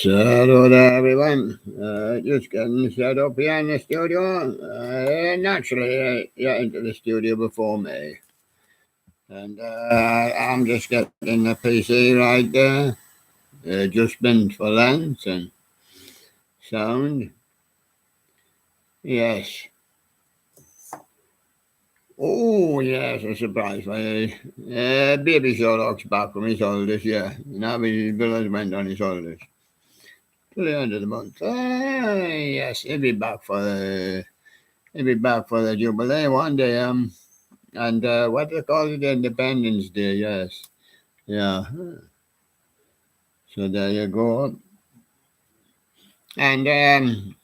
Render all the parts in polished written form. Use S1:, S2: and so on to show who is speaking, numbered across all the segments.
S1: Hello there, everyone. Just getting set up here in the studio. Naturally, you're into the studio before me. And I'm just getting the PC right there. Adjustment for length and sound. Yes. Oh, yes, a surprise for you. Baby Sherlock's back from his holidays, yeah. Now his village went on his holidays. Till the end of the month. Yes, he'll be back for the Jubilee one day. And what they call it, Independence Day. Yes, yeah. So there you go. And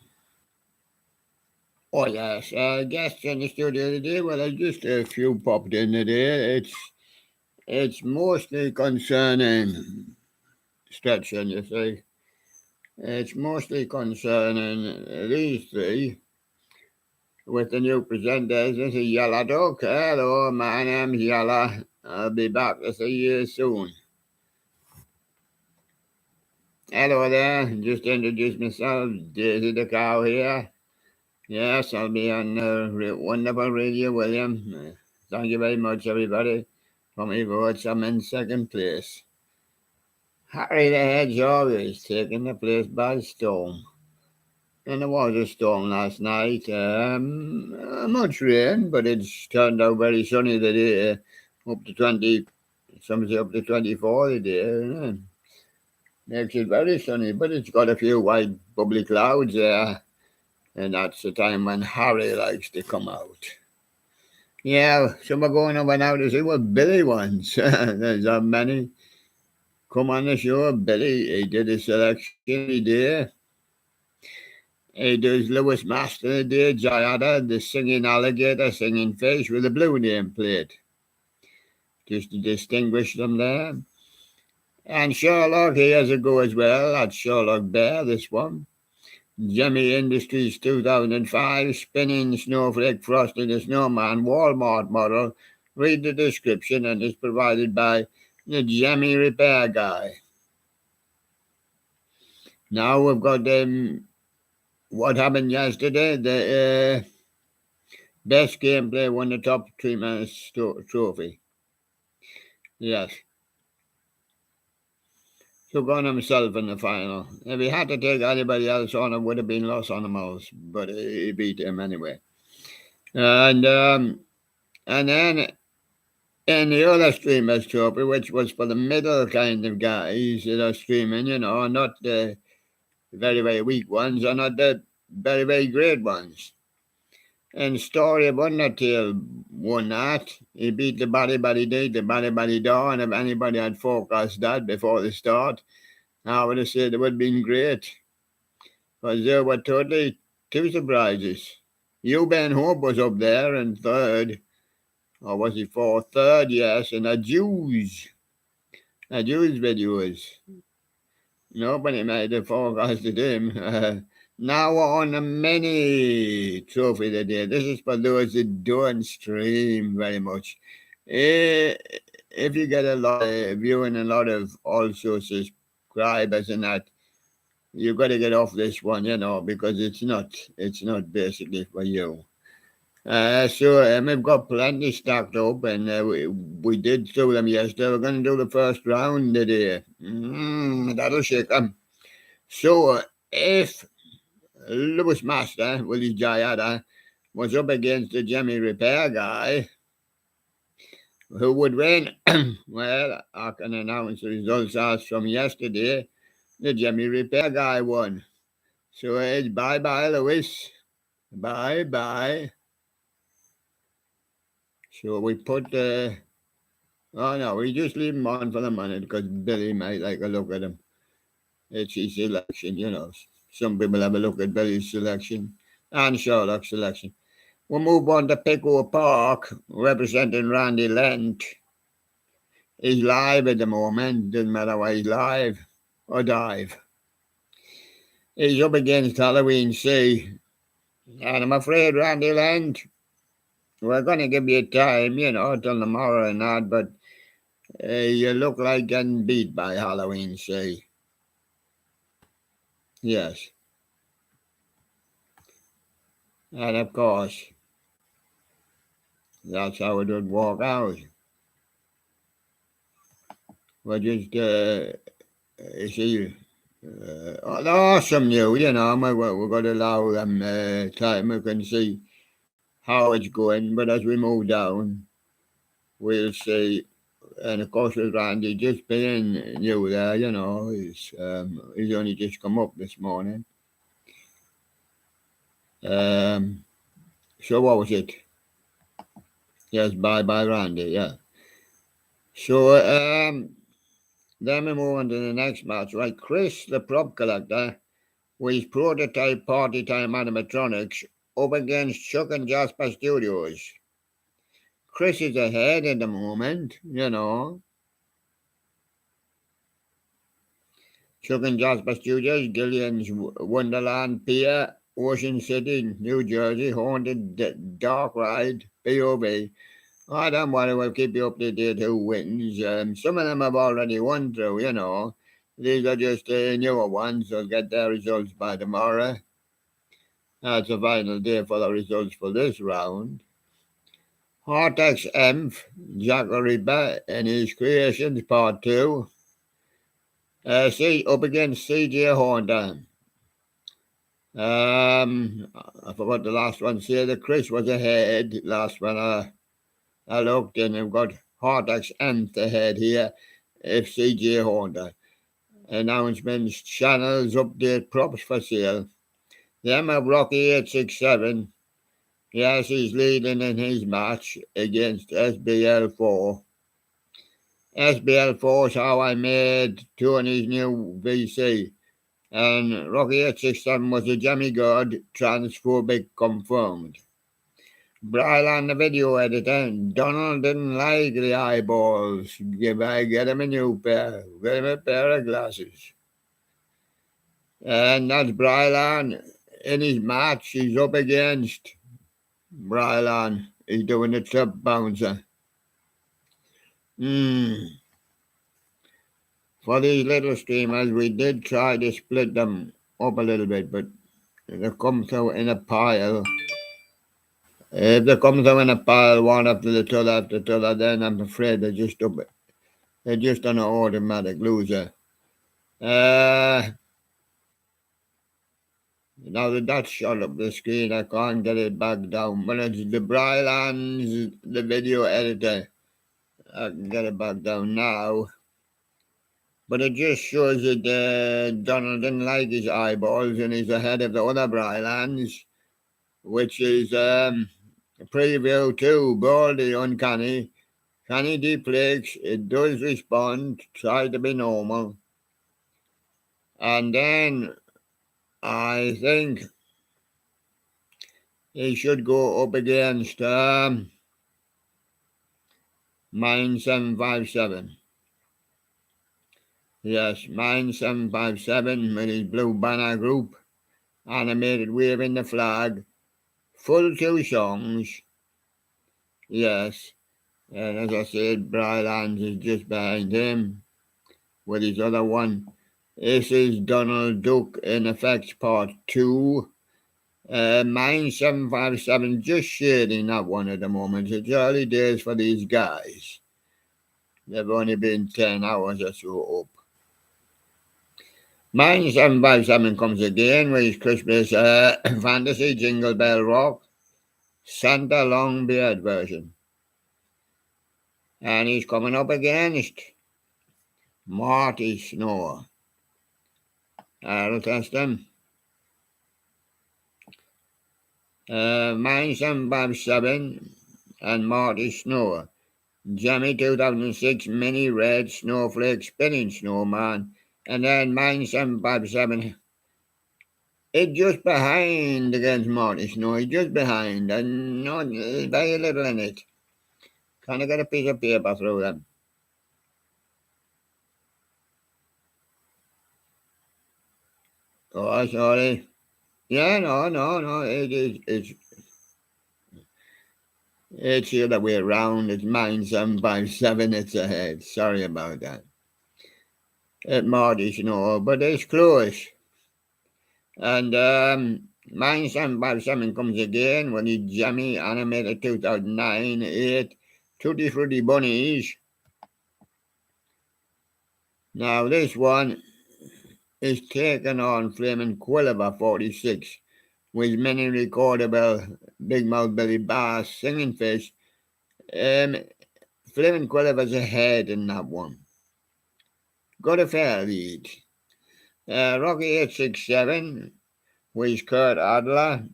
S1: oh yes, guests in the studio today. Well, just a few popped in today. It's mostly concerning stretching. You see, it's mostly concerning these three. With the new presenters, this is Yella Duck. Hello, my name's Yella. I'll be back to see you soon. Hello there, just introduce myself, Daisy the Cow here. Yes, I'll be on wonderful Radio William. Thank you very much, everybody. For me votes, I'm in second place. Harry the Hedgehog is taking the place by storm. And there was a storm last night. Much rain, but it's turned out very sunny today. Up to 20, some say up to 24 today. Makes it very sunny, but it's got a few white bubbly clouds there. And that's the time when Harry likes to come out. Yeah, so we're going over now to see what Billy wants. There's not many. Come on the show, Billy. He did a selection every day. He does Lewis Master today, Jayada, the singing alligator, singing fish with a blue nameplate. Just to distinguish them there. And Sherlock, he has a go as well. That's Sherlock Bear, this one. Jemmy Industries 2005, spinning snowflake frosted the snowman Walmart model. Read the description and it's provided by the Jemmy repair guy. Now we've got what happened yesterday. The best gameplay won the top 3 minutes trophy. Yes. Took on himself in the final. If he had to take anybody else on, it would have been Los Animals, but he beat him anyway. And then in the other streamers trophy, which was for the middle kind of guys that are streaming, not the very, very weak ones or not the very, very great ones. And Story of Undertale won that. He beat the Body Day, the Body Daw, and if anybody had forecast that before the start, I would have said it would have been great. Because there were totally 2 surprises. You Ben Hope was up there in third. Or was he fourth? Third, yes. And a Jews videos. Nobody made the forecasted him. Now we're on a mini trophy today. This is for those that don't stream very much. If you get a lot of viewing, a lot of also subscribers and that, you've got to get off this one, because it's not basically for you. So we've got plenty stacked up, and we did do them yesterday. We're going to do the first round today. That'll shake them. So if Lewis Master, Willie Jayada, was up against the Jemmy repair guy, who would win? Well, I can announce the results as from yesterday. The Jemmy repair guy won. So it's bye-bye, Lewis. Bye-bye. So we put oh no, we just leave him on for the minute because Billy might like a look at him. It's his selection, Some people have a look at Billy's selection and Sherlock's selection. We'll move on to Pickle Park, representing Randy Lent. He's live at the moment, doesn't matter why he's live or dive. He's up against Halloween C. And I'm afraid, Randy Lent, we're going to give you time, till tomorrow and that, but you look like getting beat by Halloween C. Yes. And of course, that's how it would walk out. But just, you see, there are some new, we've got to allow them time. We can see how it's going, but as we move down, we'll see. And of course, with Randy just being new there, he's only just come up this morning. So what was it? Yes, bye Randy, yeah. So then we move on to the next match, right? Chris, the prop collector, with his prototype party time animatronics up against Chuck and Jasper Studios. Chris is ahead at the moment, Chuck and Jasper Studios, Gillian's Wonderland Pier, Ocean City, New Jersey, Haunted Dark Ride, POV. I don't worry, we'll keep you updated who wins. Some of them have already won through, These are just newer ones. They'll get their results by tomorrow. That's the final day for the results for this round. Hortex Emph, Jack the Ripper, and his Creations Part 2. Up against CJ Honda. I forgot the last one. See, the Chris was ahead. Last one I looked, and we've got Hortex Emph ahead here. FCJ Honda. Announcements, channels, update, props for sale. Them of Rocky 867. Yes, he's leading in his match against SBL4. SBL4 is how I made Tony's new VC. And Rocky 867 was a demigod, transphobic confirmed. Brylan, the video editor, Donald didn't like the eyeballs. Get him a new pair. Get him a pair of glasses. And that's Brylan. In his match, he's up against Brylan. He's doing the trip bouncer. For these little streamers, we did try to split them up a little bit, but they come through in a pile. If they come through in a pile, one after the other, then I'm afraid they're just an automatic loser. Now that's shot up the screen, I can't get it back down. But it's the Brylan's, the video editor. I can get it back down now. But it just shows that Donald didn't like his eyeballs and he's ahead of the other Brylans, which is a preview to Baldy Uncanny. Canny deflects, it does respond, try to be normal. And then I think he should go up against Mine 757. Yes, Mine 757 with his blue banner group, animated waving the flag, full 2 songs. Yes, and as I said, Brylands is just behind him with his other one. This is Donald Duck in Effects Part 2. Mine 757 just shading that one at the moment. It's early days for these guys. They've only been 10 hours or so up. Mine 757 comes again with his Christmas fantasy Jingle Bell Rock Santa Longbeard version. And he's coming up against Marty Snow. I'll test him. Mine 757 and Marty Snow. Jimmy 2006 Mini Red Snowflake Spinning Snowman. And then Mine 757. It's just behind against Marty Snow. He's just behind. And not very little in it. Can I get a piece of paper through them? Oh, sorry. Yeah, no. It's the other way around. It's Mine 757. It's ahead. Sorry about that. At Marty Snow, but it's close. And Mine 757 comes again when he Jammy animated 2009 8 Tutti Frutti Bunnies. Now this one is taken on Flaming Quilliver 46 with many recordable Big Mouth Billy Bass singing fish. Flaming Quilliver's ahead in that one. Got a fair lead. Rocky 867 with Kurt Adler,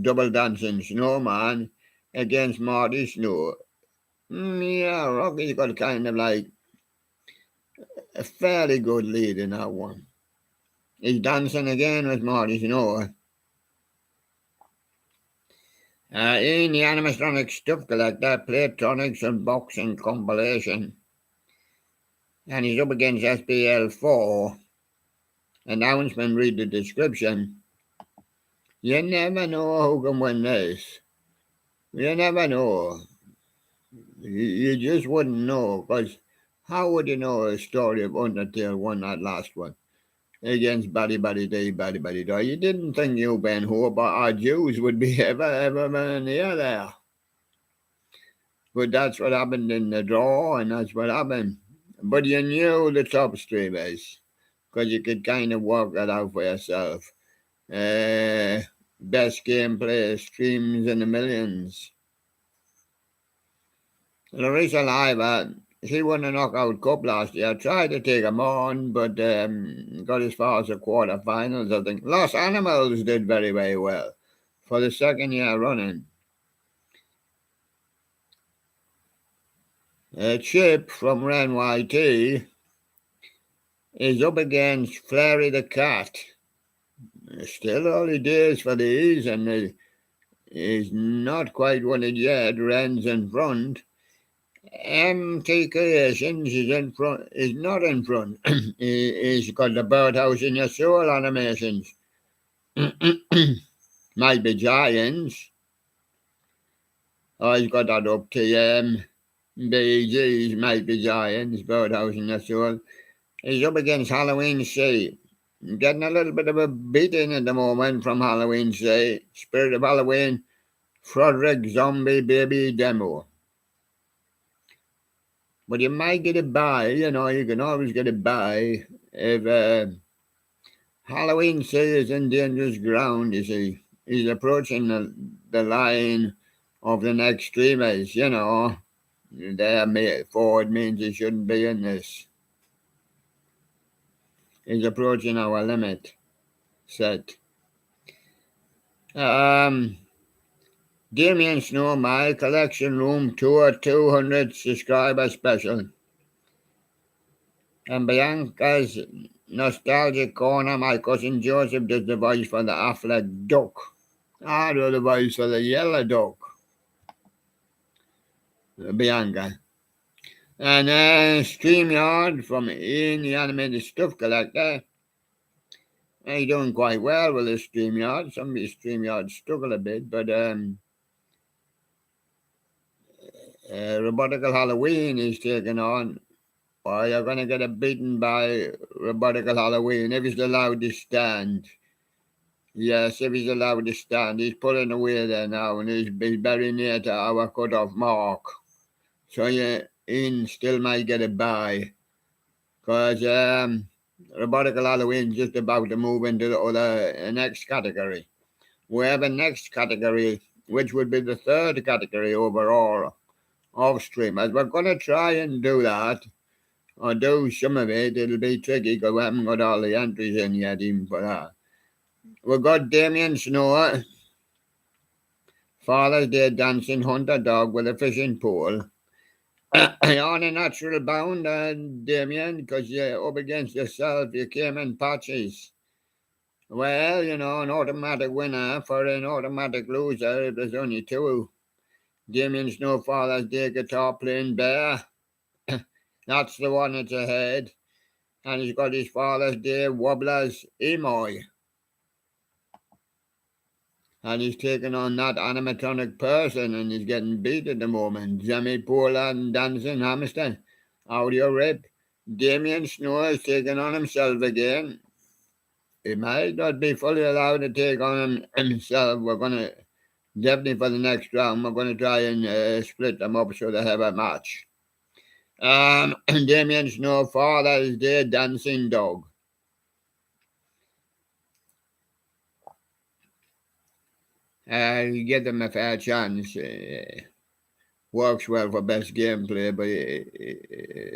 S1: double dancing snowman against Marty Snow. Yeah, Rocky's got kind of like a fairly good lead in that one. He's dancing again with Marty Snow. In the animatronic stuff collector, Playtronics unboxing compilation. And he's up against SPL4. Announcement, read the description. You never know who can win this. You never know. You just wouldn't know, because how would you know a story of Undertale won that last one against Buddy Buddy Day, Buddy Buddy Day? You didn't think you, Ben Hope, or our Jews would be ever near there. But that's what happened in the draw, and that's what happened. But you knew the top streamers, because you could kind of work that out for yourself. Best gameplay streams in the millions. Larissa Liver, she won the Knockout Cup last year. Tried to take him on, but got as far as the quarterfinals, I think. Los Animals did very, very well for the second year running. Chip from RenYT is up against Flary the Cat. Still early days for these, and he's not quite won it yet. Ren's in front. MT Creations is not in front. He's got the Birdhouse in Your Soul animations. Might be Giants. He's got that up to BG's Might Be Giants, Birdhouse in Your Soul. He's up against Halloween Sea. Getting a little bit of a beating at the moment from Halloween Sea. Spirit of Halloween, Frederick Zombie Baby Demo. But you might get it by, you can always get it by if Halloween Sea is in dangerous ground, you see. He's approaching the line of the next streamers, There, forward means he shouldn't be in this. He's approaching our limit set. Damien Snow, my collection room tour 200 subscriber special. And Bianca's nostalgic corner, my cousin Joseph does the voice for the Affleck duck. I do the voice for the yellow duck. Bianca. And StreamYard from Ian, the animated stuff collector. He's doing quite well with his StreamYard. Some of his StreamYard struggle a bit, but Robotical Halloween is taking on. Or you're going to get a beaten by Robotical Halloween if he's allowed to stand. Yes, if he's allowed to stand. He's pulling away there now, and he's very near to our cut-off mark. So Ian still might get it by. Because Robotical Halloween is just about to move into the next category. We have a next category, which would be the third category overall of streamers. We're going to try and do that. Or do some of it. It'll be tricky because we haven't got all the entries in yet even for that. We've got Damien Snow, Father's Day dancing hunter dog with a fishing pole. On a natural bound, Damien, because you're up against yourself. You came in patches. Well, an automatic winner for an automatic loser if there's only two. Damien Snow, Father's Day guitar playing bear. That's the one that's ahead. And he's got his Father's Day wobblers, Emoy. And he's taking on that animatronic person, and he's getting beat at the moment. Jimmy Poland dancing hamster. Audio rip. Damien Snow is taking on himself again. he might not be fully allowed to take on himself. We're going to, definitely for the next round, we're going to try and split them up so they have a match. Damien Snow, Father's Day Dancing Dog. You give them a fair chance. Works well for best gameplay, but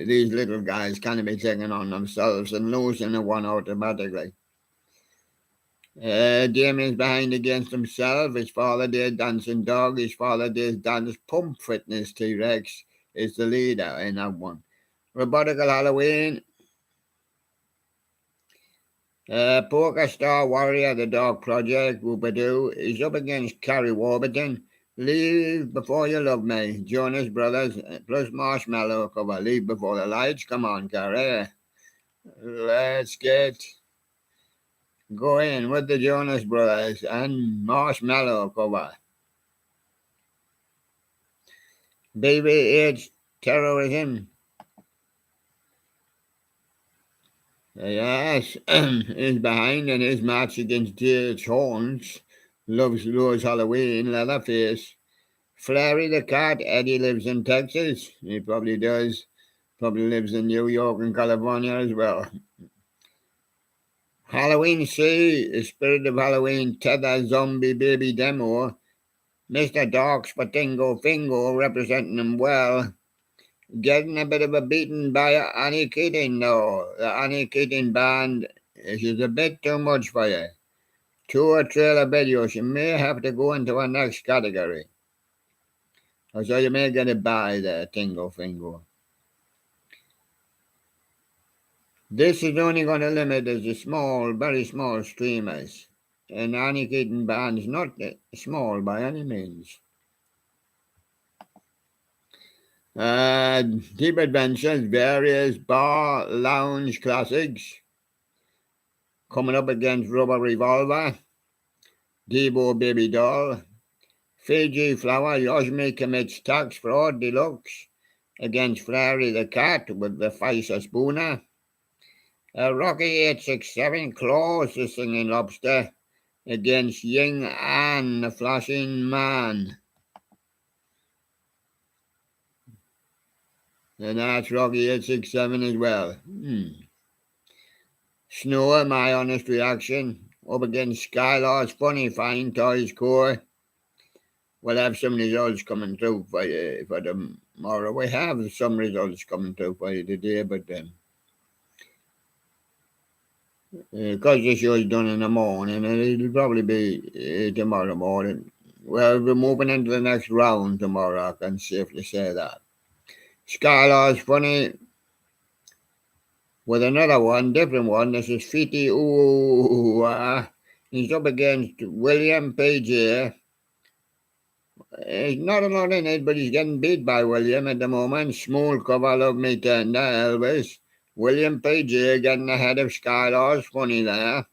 S1: these little guys can't be taking on themselves and losing the one automatically. Damien's behind against himself. His father did Dancing Dog. His father did Dance Pump Fitness T-Rex is the leader in that one. Robotical Halloween. Poker Star Warrior, the Dog Project, Whoopidoo, is up against Carrie Warburton. Leave Before You Love Me, Jonas Brothers, plus Marshmallow cover. Leave Before the Lights. Come on, Carrie. Let's go in with the Jonas Brothers and Marshmallow cover. BBH Terrorism. Yes, is behind in his match against J.H. Horns. Loves Halloween, Leatherface. Flary the Cat, Eddie lives in Texas. He probably does. Probably lives in New York and California as well. Halloween C, Spirit of Halloween, Tether Zombie Baby Demo. Mr. Dark Spatingo Fingo representing him well. Getting a bit of a beating by Annie Keating, though. The Annie Keating band is a bit too much for you. Tour trailer videos, you may have to go into our next category. So you may get it by there, Tingo Fingo. This is only going to limit as a small, very small streamers. And Annie Keating band is not small by any means. Deep Adventures, various bar lounge classics. Coming up against Rubber Revolver, Debo Baby Doll, Fiji Flower, Yoshmi Commits Tax Fraud Deluxe against Flary the Cat with the Pfizer Spooner. Rocky 867, Claus the Singing Lobster against Ying An the Flashing Man. And that's Rocky 867 as well. Snow, My Honest Reaction, up against Skylar's Funny Fine Toys Core. We'll have some results coming through for you for tomorrow. We have some results coming through for you today, but because the show is done in the morning, and it'll probably be tomorrow morning. Well, we're moving into the next round tomorrow, I can safely say that. Skylar's Funny with another one, different one. This is Fiti Ooh. He's up against William P.J. He's not a lot in it, but he's getting beat by William at the moment. Small cover, Love Me Tender, Elvis. William P.J. getting ahead of Skylar's Funny there.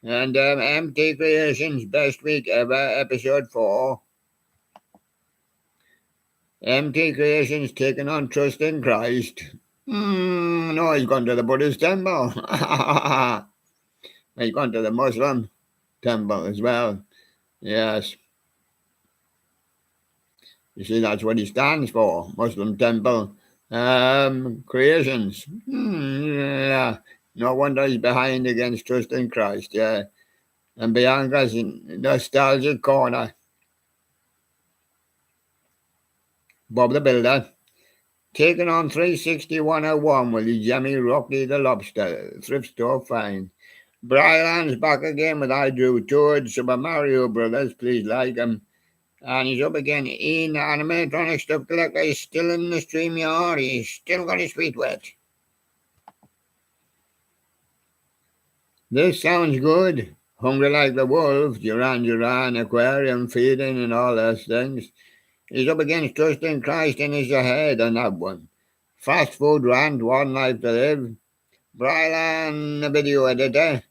S1: And MT Creations Best Week Ever, Episode 4. MT Creations taking on Trust in Christ. No, he's gone to the Buddhist temple. He's gone to the Muslim temple as well. Yes. You see, that's what he stands for, Muslim temple. Creations. Yeah. No wonder he's behind against Trust in Christ, yeah. And Bianca's nostalgic corner. Bob the Builder. Taking on 360-101 with Jimmy Rocky the Lobster. Thrift store find. Bryland's back again with I Drew Toad, Super Mario Brothers. Please like him. And he's up again. Ian, animatronic stuff collector. He's still in the stream yard. He's still got his feet wet. This sounds good. Hungry Like the Wolf, Duran, aquarium feeding and all those things. He's up against Trust in Christ and he's ahead on that one. Fast Food Rant, One Life to Live. Brylan, the video editor.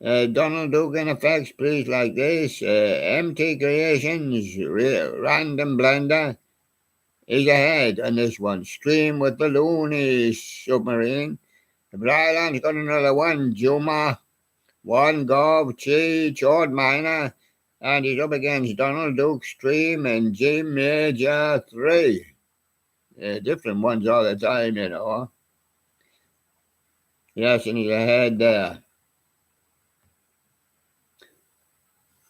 S1: Donald Dugan Effects, Please Like This. MT Creations, Random Blender is ahead on this one. Stream with the Looney Submarine. Bryland's got another one, Juma. One Gov, Chi, Chord Minor. And he's up against Donald Duke Stream and G Major 3. Different ones all the time, you know. Yes, and he's ahead there.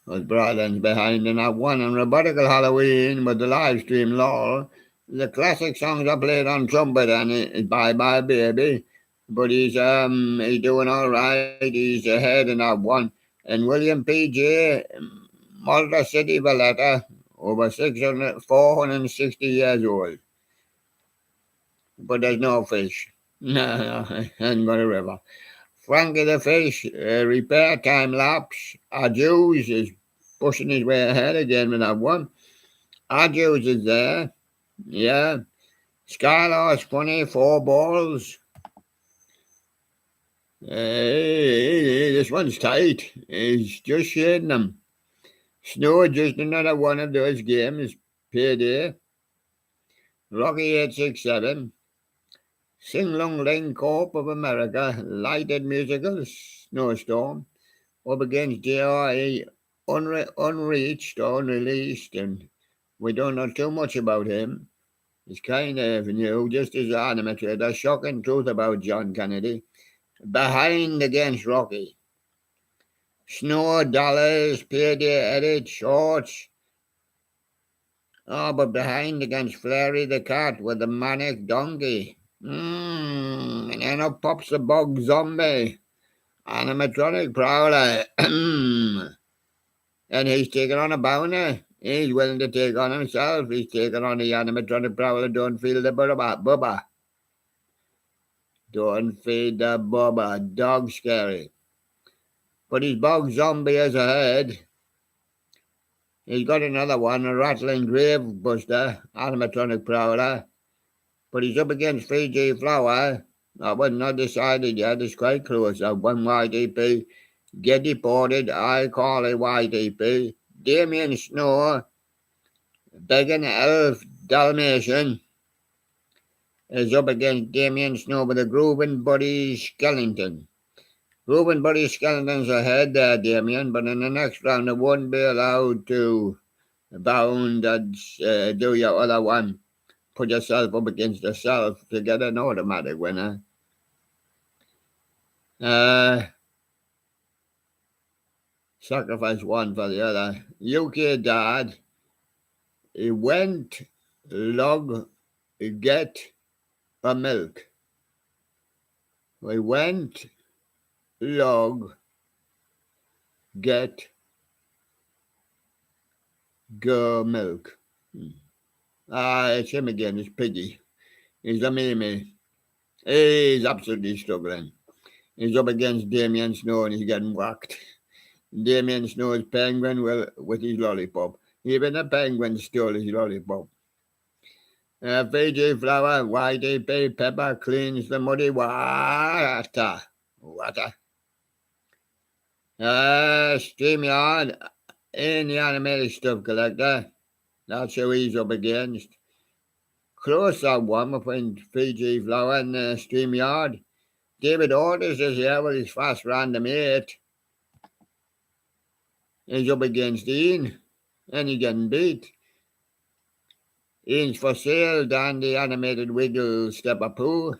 S1: Was Bryland's behind in that one. And Robotical Halloween with the live stream law. The classic songs are played on trumpet and it's Bye Bye Baby. But he's doing all right. He's ahead in that one. And William P.J. Malta City Valletta, over 460 years old. But there's no fish. No, ain't got a river. Frankie the Fish, repair time lapse. Jews is pushing his way ahead again with that one. Jews is there. Yeah. Skylar's funny, 4 balls. This one's tight. He's just shading them. Snow, just another one of those games. Payday. Rocky 867. Sing Long Lane Corp of America. Lighted musical. Snowstorm. Up against JRE. Unreached or unreleased. And we don't know too much about him. He's kind of new, just as animated. The shocking truth about John Kennedy. Behind against Rocky. Snow, dollars, payday, edit, shorts. Oh, but behind against Flary the cat with the manic donkey. And then up pops the bog zombie. Animatronic prowler. And he's taking on a bounty. He's willing to take on himself. He's taking on the animatronic prowler. Don't feel the bubba. Don't feed the bubba. Dog scary. But his bog zombie is ahead. He's got another one, a rattling grave buster, animatronic prowler. But he's up against Fiji Flower. I was not decided yet. It's quite close. One YTP. Get deported. I call it YTP. Damien Snow. Begging Elf Dalmatian is up against Damien Snow with a Groovin' Buddy Skellington. Groovin' Buddy Skellington's ahead there, Damien, but in the next round, it won't be allowed to bound and do your other one. Put yourself up against yourself to get an automatic winner. Sacrifice one for the other. UK Dad. He went log get a milk. We went log get go milk. It's him again. It's Piggy. He's a meme. He's absolutely struggling. He's up against Damien Snow and he's getting whacked. Damien Snow's penguin with his lollipop. Even the penguin stole his lollipop. Fiji Flower, YTP Pepper cleans the muddy water. StreamYard in the animated stuff collector. That's who he's up against. Close that one between Fiji Flower and StreamYard. David Orders is here with his fast random 8. He's up against Ian, and he's getting beat. Ian's for sale, down the animated wiggle stepper poo.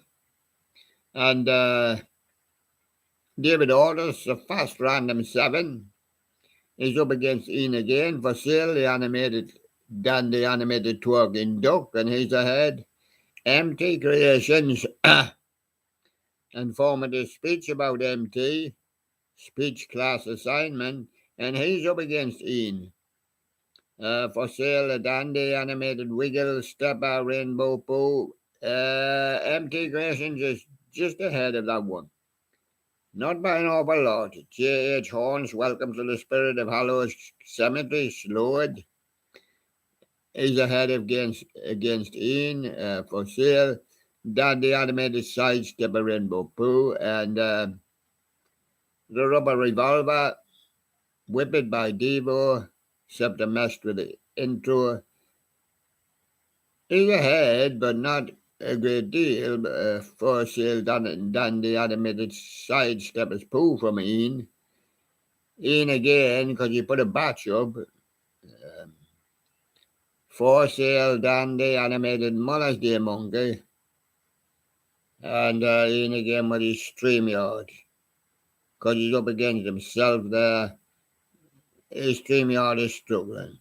S1: And David Orders, a fast random 7. He's up against Ian again. For sale, the animated twerking duck, and he's ahead. MT Creations, informative speech about MT, speech class assignment, and he's up against Ian. For sale, a dandy animated wiggle stepper rainbow poo. MT Creations is just ahead of that one. Not by an awful lot. J.H. Horns, welcome to the Spirit of Hallows Cemetery, slowed. He's ahead against Ian. For sale, dandy animated sidestepper rainbow poo, and the rubber revolver, whip it by Devo, except a messed with the intro. He's ahead, but not a great deal for sale than the animated sidesteppers pull from Ian. Ian again, because he put a batch up. For sale than the animated Mother's Day Monkey. And Ian again with his StreamYard. Because he's up against himself there. His StreamYard is struggling.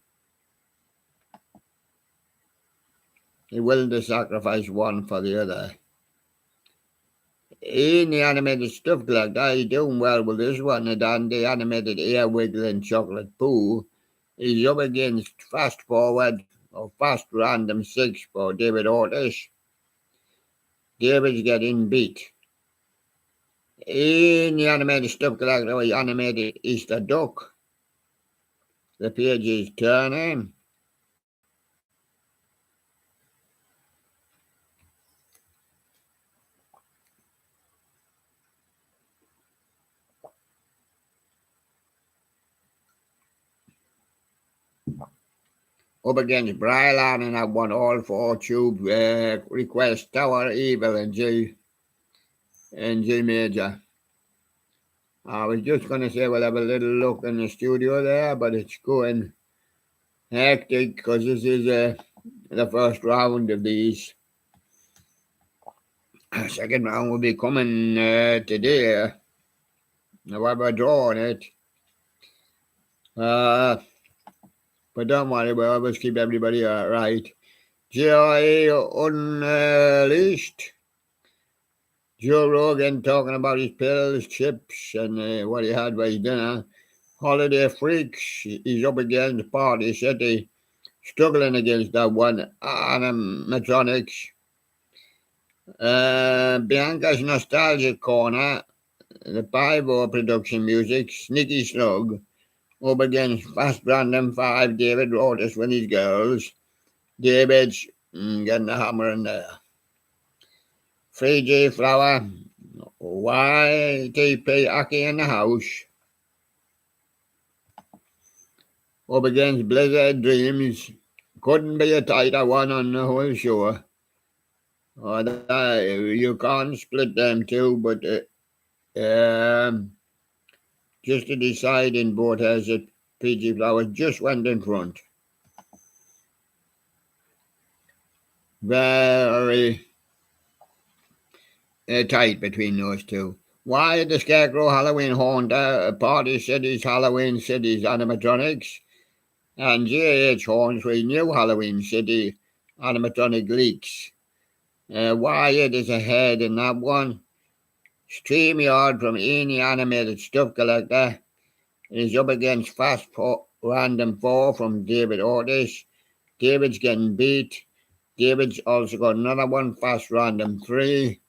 S1: He's willing to sacrifice one for the other. In the animated stuff collector, he's doing well with this one, and the animated ear wiggling chocolate poo. He's up against fast forward or fast random 6 for David Ortiz. David's getting beat. In the animated stuff collector, he animated Easter Duck. The page is turning. Up against Brylan, and I won all 4 tube request Tower Evil and G major. I was just going to say we'll have a little look in the studio there, but it's going hectic because this is the first round of these. Second round will be coming today. However, drawing it. But don't worry, we'll always keep everybody right. Joy Unleashed. Joe Rogan talking about his pills, chips, and what he had for his dinner. Holiday Freaks, he's up against Party City, struggling against that one. Animatronics. Bianca's Nostalgic Corner, the Pivo production music, Sneaky Slug, up against Fast Random 5, David Rotis with his girls. David's getting the hammer in there. 3G Flower, YTP Aki in the house. Up against Blizzard Dreams. Couldn't be a tighter one on the whole show. You can't split them two, but just to decide in both has it, PG Flowers just went in front. Very tight between those two. Why the Scarecrow Halloween Haunter, Party Cities Halloween Cities Animatronics, and J.H. Horns with New Halloween City Animatronic Leaks. Wyatt is ahead in that one. StreamYard from any animated stuff collector is up against Fast Random 4 from David Ortiz. David's getting beat. David's also got another one, Fast Random 3.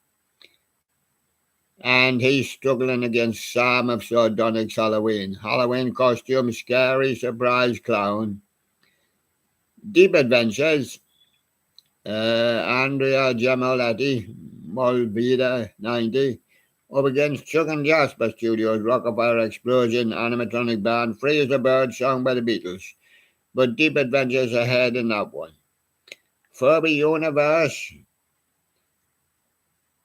S1: And he's struggling against Sam of Sardonic's Halloween. Halloween costume, scary surprise clown. Deep Adventures, Andrea Giamoletti, Molvida 90. Up against Chuck and Jasper Studios, Rockefeller Explosion, Animatronic Band, Free as a Bird, sung by the Beatles. But Deep Adventures ahead in that one. Furby Universe,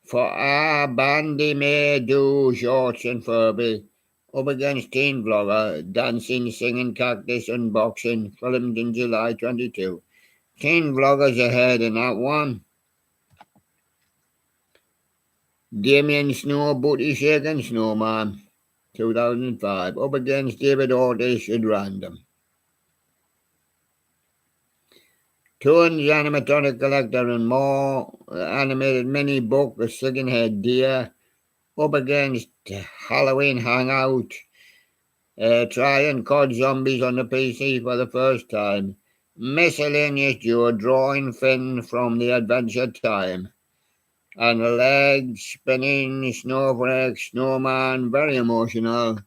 S1: for our Bandy May Do Shorts and Furby. Up against Teen Vlogger, Dancing, Singing, Cactus, Unboxing, filmed in July 22. Teen Vlogger's ahead in that one. Damien Snow, Booty Shaking Snowman, 2005. Up against David Ortiz at random. Toons Animatronic Collector and more. Animated mini book, A Second Head Deer. Up against Halloween Hangout. Try and cod zombies on the PC for the first time. Miscellaneous duo, Drawing Finn from the Adventure Time. And Leg Spinning Snowflake Snowman, very emotional,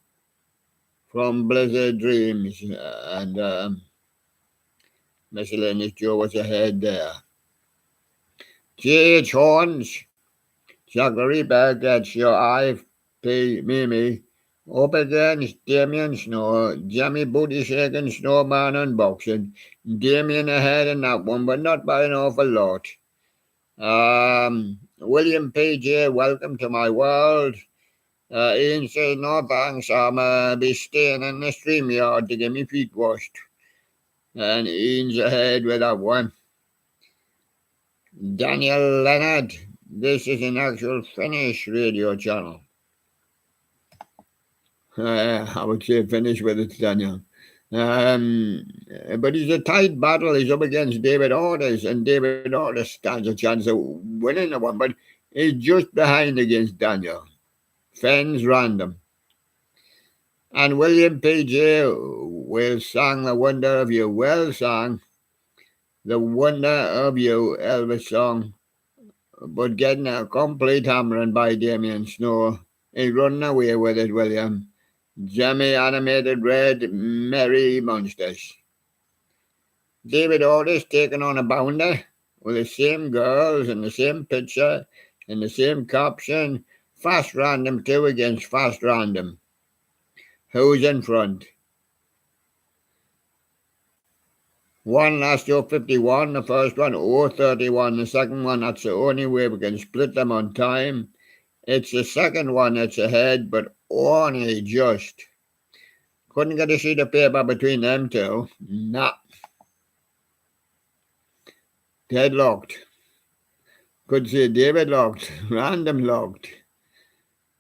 S1: from Blizzard Dreams. And Miscellaneous duo was ahead there. J.H. Horns, Jack gets your IP Mimi. Up against Damien Snow, Jammy Booty Shaking Snowman Unboxing. Damien ahead in that one, but not by an awful lot. William PJ, welcome to my world. Ian says, no thanks, I'm be staying in the stream yard to get my feet washed. And Ian's ahead with that one. Daniel Leonard, this is an actual Finnish radio channel. I would say finish with it, Daniel. But it's a tight battle. He's up against David Orders, and David Orders stands a chance of winning the one, but he's just behind against Daniel. Fens random. And William P.J. will sing The Wonder of You. Well sung. The Wonder of You, Elvis song. But getting a complete hammering by Damien Snow. He's running away with it, William. Jimmy Animated Red, Merry Monsters. David Orders taking on a bounder with the same girls and the same picture and the same caption. Fast random 2 against fast random. Who's in front? One last year 51, the first one 031, the second one, that's the only way we can split them on time. It's the second one that's ahead, but only just. Couldn't get a sheet of paper between them two. Nah. Deadlocked. Could say David locked, random locked.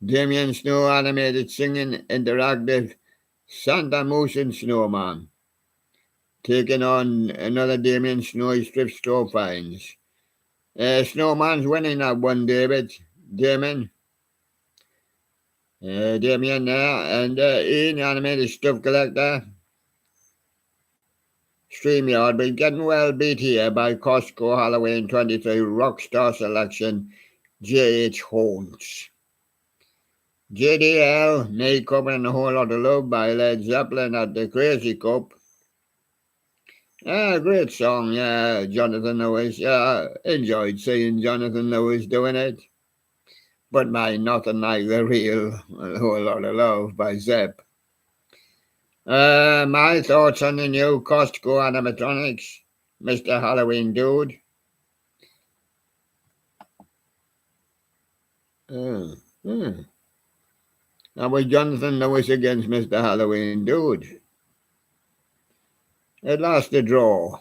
S1: Damien Snow animated singing interactive Santa Moose and Snowman. Taking on another Damien Snow thrift store finds. Snowman's winning that one, David. Damien. Damien there. And Ian animated stuff collector. StreamYard, but getting well beat here by Costco Halloween 23 Rockstar Selection J.H. Holmes. JDL, me covering a whole lot of love by Led Zeppelin at the Crazy Cup. Great song, yeah, Jonathan Lewis. Enjoyed seeing Jonathan Lewis doing it. But nothing like the real A Whole Lot of Love by Zepp. My thoughts on the new Costco animatronics, Mr. Halloween Dude. That was Jonathan Lewis against Mr. Halloween Dude. It lost the draw.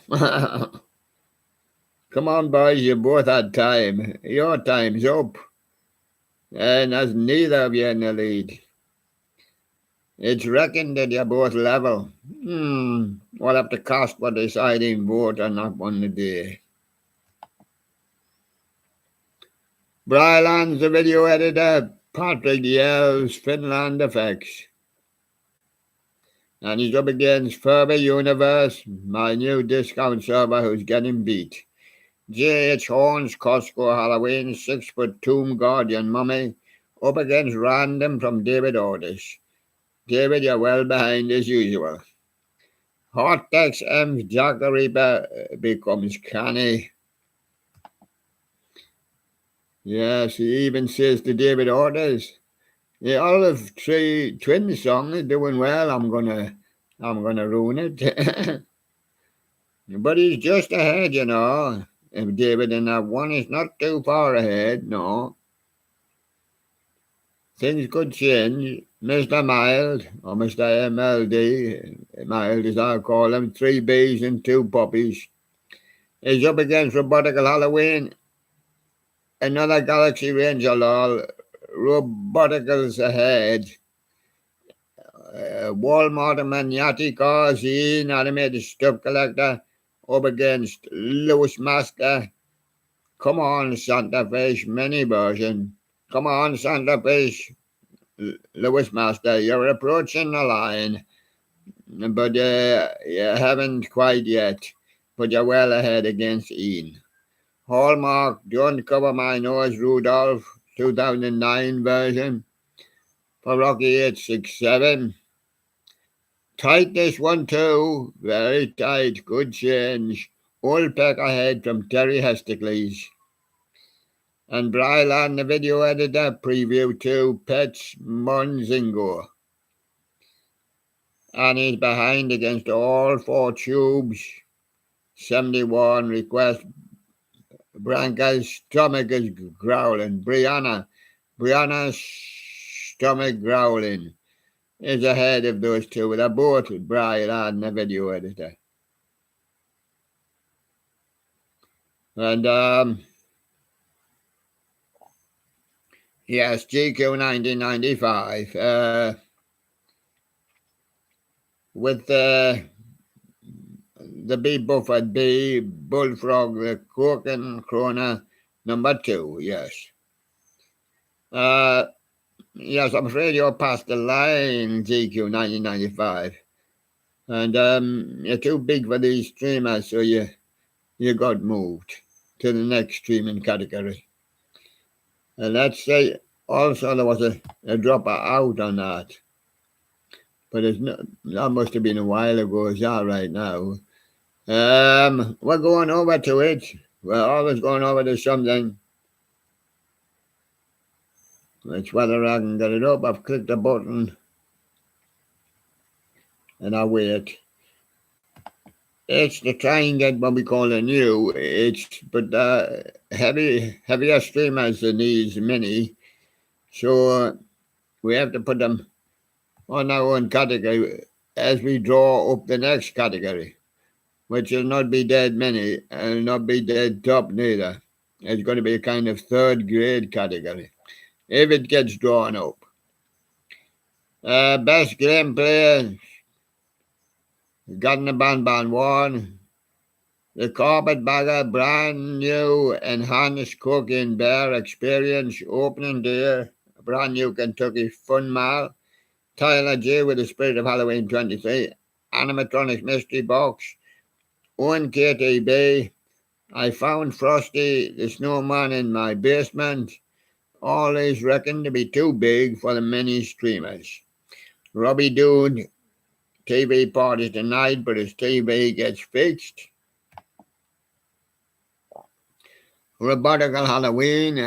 S1: Come on, boys, you both had time. Your time's up. And there's neither of you in the lead. It's reckoned that you're both level. We'll have to cast for deciding vote on that one today. Bryland's the video editor. Patrick yells Finland effects. And he's up against Furby Universe, my new discount server who's getting beat. J.H. Horns, Costco Halloween, 6-foot Tomb Guardian Mummy, up against Random from David Orders. David, you're well behind as usual. Hot Tex M's Jack the Reaper becomes canny. Yes, he even says to David Orders, the Olive Tree Twin song is doing well. I'm gonna ruin it. But he's just ahead, you know. If David in that one is not too far ahead, no. Things could change. Mr. Mild, or Mr. MLD, Mild as I call him, 3 bees and 2 puppies, is up against Robotical Halloween. Another Galaxy Ranger lol. Roboticals ahead. Walmart and Maniati cars, Ian Animated Stuff Collector, up against Lewis Master. Come on, Santa Fish mini version. Come on, Santa Fish. Lewis Master, you're approaching the line, but you haven't quite yet. But you're well ahead against Ian. Hallmark, Don't Cover My Nose, Rudolph, 2009 version. For Rocky 867. Tight this one too, very tight, good change. Old Peck ahead from Terry Hesticles. And Bryland, the video editor, preview 2, Pets Monzingo. And he's behind against all 4 tubes. 71 request Branca's stomach is growling. Brianna's stomach growling is ahead of those two. They're both bright on the video editor. And yes, GQ 1995 with the B Buffett B Bullfrog, the Corkin Krona number 2. Yes. Yes, I'm afraid you're past the line, GQ 1995. And you're too big for these streamers, so you got moved to the next streaming category. And let's say also there was a dropper out on that. But that must have been a while ago. It's all right now. We're going over to it. We're always going over to something. It's whether I can get it up. I've clicked the button and I wait. It's to try and get what we call a new. But heavier streamers than these mini. So we have to put them on our own category as we draw up the next category, which will not be dead many and not be dead top neither. It's going to be a kind of third grade category if it gets drawn up. Best gameplay, got in the Ban 1. The Carpetbagger brand new enhanced cooking bear experience opening day, brand new Kentucky Fun Mall. Tyler J with the Spirit of Halloween 23, animatronics mystery box, Owen KTB. I found Frosty the Snowman in my basement. All is reckoned to be too big for the many streamers. Robbie Dude, TV party tonight, but his TV gets fixed. Robotical Halloween,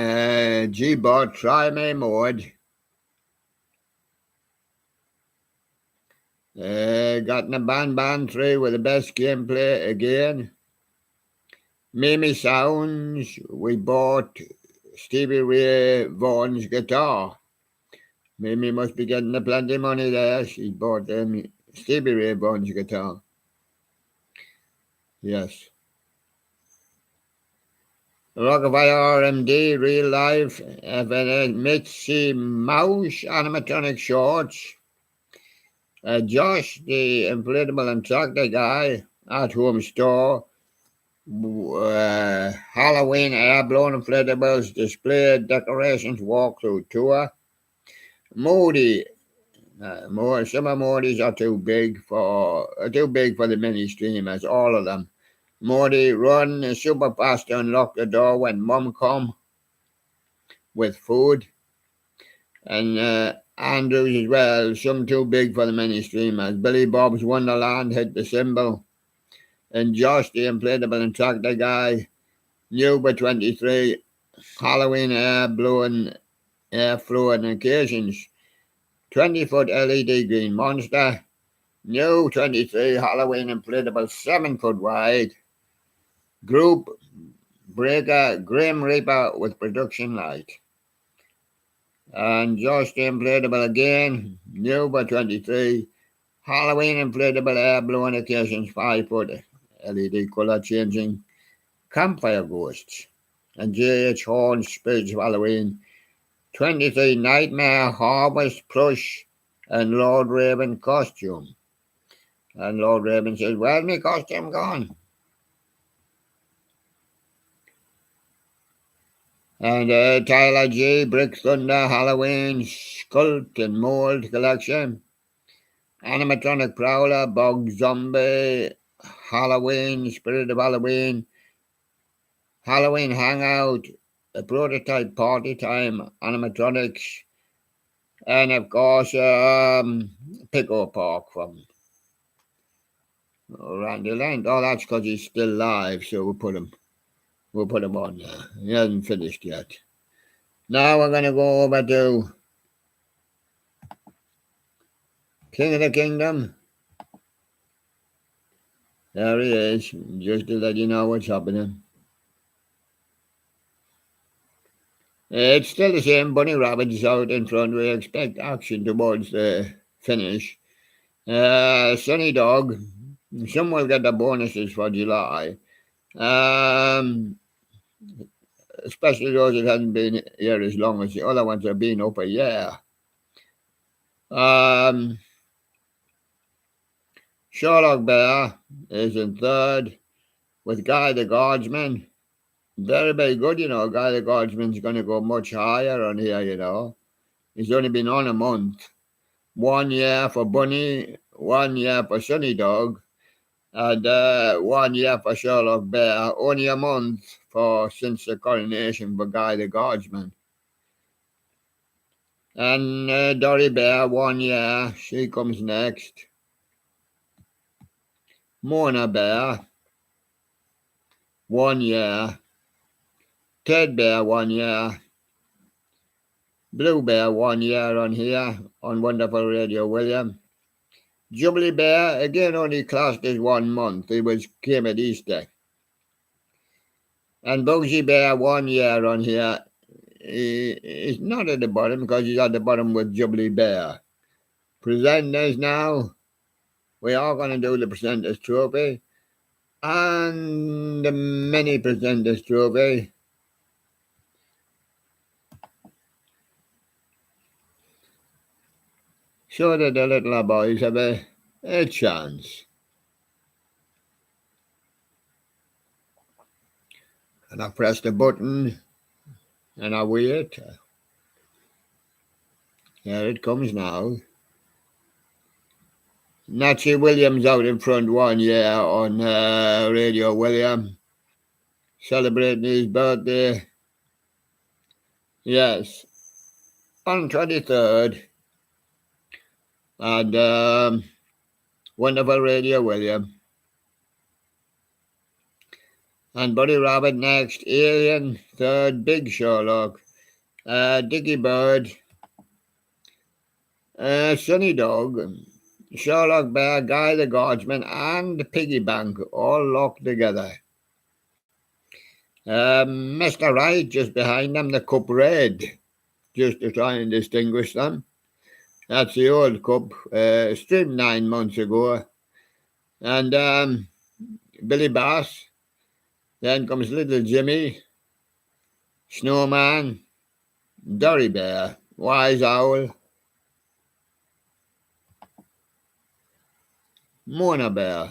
S1: G-Bot Try Me mode. Got in the Ban 3 with the best gameplay again. Mimi Sounds, we bought Stevie Ray Vaughan's guitar. Mimi must be getting a plenty of money there. She bought Stevie Ray Vaughan's guitar. Yes. Rockafire RMD, real life, Mitzi Mouse, animatronic shorts. Josh, the inflatable and tractor guy, at home store. Halloween air-blown inflatables, display decorations, walkthrough tour. Moody, some of Moody's are too big for the mini streamers, all of them. Moody run super fast to unlock the door when Mum come with food. And Andrews as well, some too big for the mini streamers. Billy Bob's Wonderland hit the symbol. And Josh, the inflatable and tractor guy, new by 23, Halloween air flowing occasions. 20-foot LED green monster, new 23, Halloween inflatable 7-foot wide. Group breaker, Grim Reaper with production light. And Josh the inflatable again, new by 23, Halloween inflatable air blowing occasions 5-foot LED color changing campfire ghosts. And J.H. Horn's Spirits of Halloween 23, Nightmare Harvest plush and Lord Raven costume. And Lord Raven says, where's my costume gone? And Tyler G, Brick Thunder, Halloween, Sculpt and Mold Collection. Animatronic Prowler, Bog Zombie, Halloween, Spirit of Halloween, Halloween Hangout, a prototype party time, animatronics, and of course, Pickle Park from Randy Land. Oh, that's because he's still live, so we'll put him on there. He hasn't finished yet. Now we're going to go over to King of the Kingdom. There he is, just to let you know what's happening. It's still the same. Bunny Rabbit's out in front. We expect action towards the finish. Sunny Dog. Some will get the bonuses for July. Especially those that haven't been here as long as the other ones have been up a year. Sherlock Bear is in third with Guy the Guardsman. Very, very good, Guy the Guardsman's going to go much higher on here. He's only been on a month. 1 year for Bunny, 1 year for Sunny Dog, and 1 year for Sherlock Bear. Only a month since the coronation for Guy the Guardsman. And Dory Bear, 1 year. She comes next. Mona Bear, 1 year. Ted Bear, 1 year. Blue Bear, 1 year on here on Wonderful Radio William. Jubilee Bear, again, only classed as 1 month. He came at Easter. And Bugsy Bear, 1 year on here. He's not at the bottom because he's at the bottom with Jubilee Bear. Presenters now. We are going to do the Presenters Trophy and the Mini Presenters Trophy. So that the little boys have a chance. And I press the button and I wait. Here it comes now. Nachi Williams out in front 1 year on Radio William. Celebrating his birthday. Yes. On 23rd. And Wonderful Radio William. And Buddy Rabbit next. Alien third. Big Sherlock. Dickie Bird. Sunny Dog. Sherlock Bear, Guy the Guardsman, and Piggy Bank all locked together. Mr. Right just behind them, the Cup Red, just to try and distinguish them. That's the old Cup, streamed 9 months ago. And Billy Bass. Then comes Little Jimmy, Snowman, Dory Bear, Wise Owl, Mona Bear,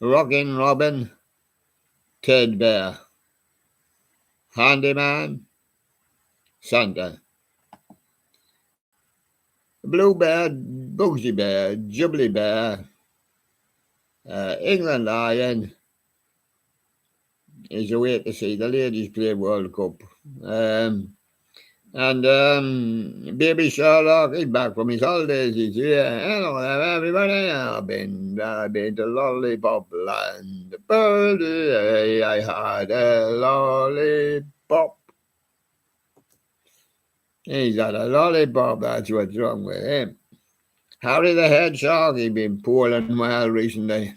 S1: Rockin' Robin, Ted Bear, Handyman, Santa, Blue Bear, Bugsy Bear, Jubilee Bear, England Lion is a way to see the ladies play World Cup. And Baby Sherlock is back from his holidays. He's here. Hello everybody. I've been to Lollipop Land. Birdie, I had a lollipop. He's had a lollipop. That's what's wrong with him. Harry the Hedgehog, he's been poor and well recently.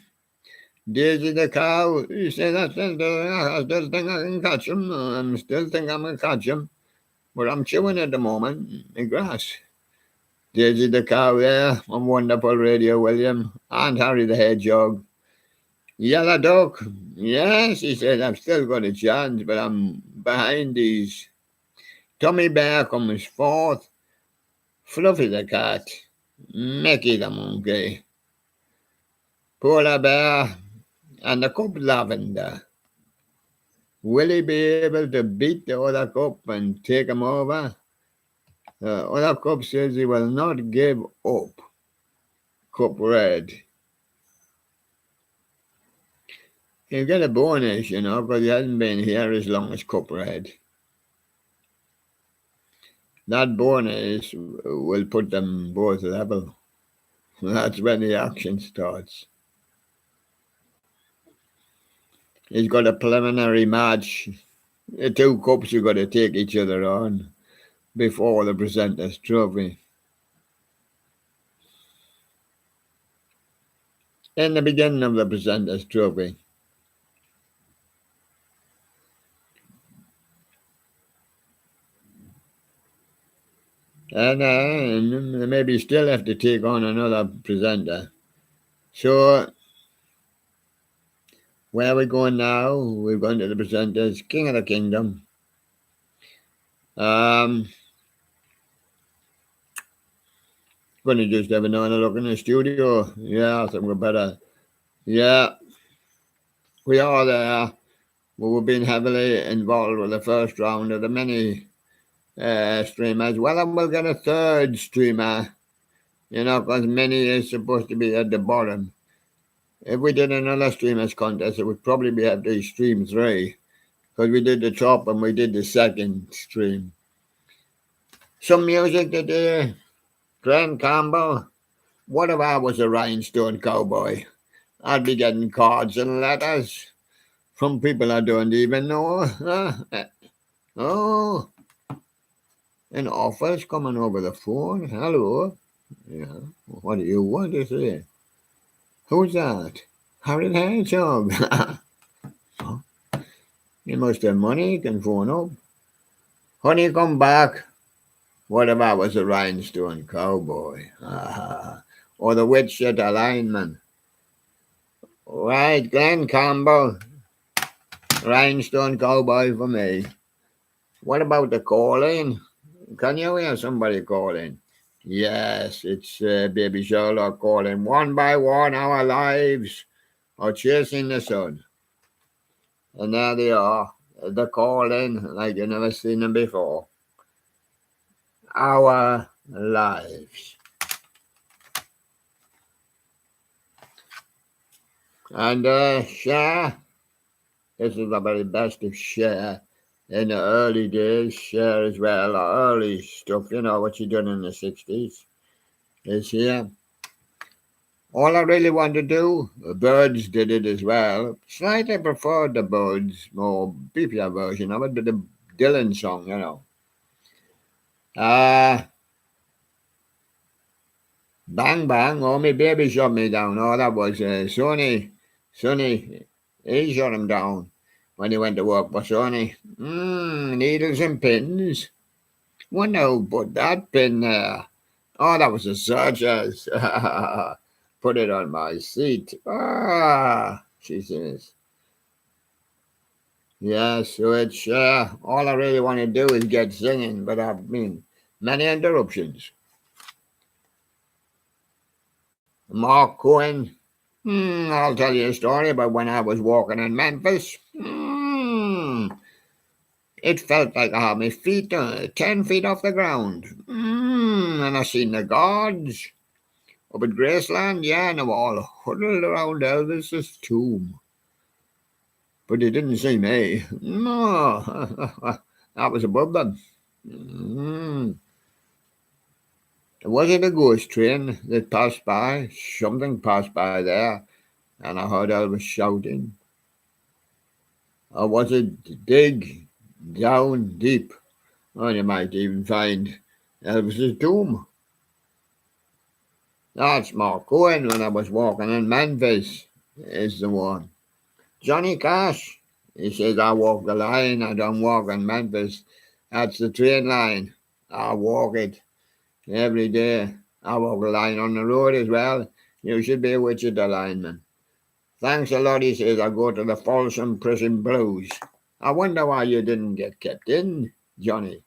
S1: Daisy the cow, he said, I still think I can catch him. I still think I'm going to catch him. But I'm chewing at the moment, the grass. Daisy the cow there on Wonderful Radio William, and Harry the Hedgehog. Yellow Duck, yes, he said, I've still got a chance, but I'm behind these. Tommy Bear comes fourth. Fluffy the cat. Mickey the monkey. Polar Bear and the Cup Lavender. Will he be able to beat the other Cup and take him over? The other Cup says he will not give up. Cup Red. He'll get a bonus, because he hasn't been here as long as Cup Red. That bonus will put them both level. That's when the action starts. He's got a preliminary match. The 2 cups you've got to take each other on before the Presenters Trophy. In the beginning of the Presenters Trophy. And they maybe still have to take on another presenter. So where are we going now? We're going to the presenters, King of the Kingdom. Going to just have another look in the studio. Yeah, I think we're better. Yeah, we are there. We've been heavily involved with the first round of the mini streamers. Well, and we'll get a third streamer, because mini is supposed to be at the bottom. If we did another streamers contest, it would probably be at the stream 3, because we did the top and we did the second stream. Some music today. Glenn Campbell. What if I was a rhinestone cowboy? I'd be getting cards and letters from people I don't even know. Oh, an office coming over the phone. Hello. Yeah. What do you want to say? Who's that? Harry Hedgehog. You must have money. You can phone up. Honey, come back. What if I was a rhinestone cowboy? Or the witch at a lineman? Right, Glenn Campbell. Rhinestone cowboy for me. What about the calling? Can you hear somebody calling? Yes, it's Baby Sherlock calling. One by one, our lives are chasing the sun. And there they are. They're calling like you've never seen them before. Our lives. And Cher, this is the very best of Cher. In the early days, Cher as well, early stuff, what she done in the 60s, is here. All I really want to do, the Birds did it as well. Slightly preferred the Birds, more beefier version of it, but the Dylan song, Bang Bang, oh, my baby shut me down. Oh, that was Sonny, he shut him down when he went to work for Sonny. Needles and pins. Wonder who put that pin there. Oh, that was the searchers. Put it on my seat. She says. Yeah, so it's all I really want to do is get singing, but I've many interruptions. Mark Cohen. I'll tell you a story about when I was walking in Memphis. It felt like I had my feet 10 feet off the ground. And I seen the guards up at Graceland, and they were all huddled around Elvis's tomb. But they didn't see me. No, I was above them. Was it a ghost train that passed by? Something passed by there, and I heard Elvis shouting. Or was it dig down deep? Or you might even find Elvis's tomb. That's Mark Cohen when I was walking in Memphis, is the one. Johnny Cash, he says, I walk the line, I don't walk in Memphis. That's the train line. I walk it every day. I walk the line on the road as well. You should be a Wichita lineman. Thanks a lot, he says, I go to the Folsom Prison Blues. I wonder why you didn't get kept in, Johnny.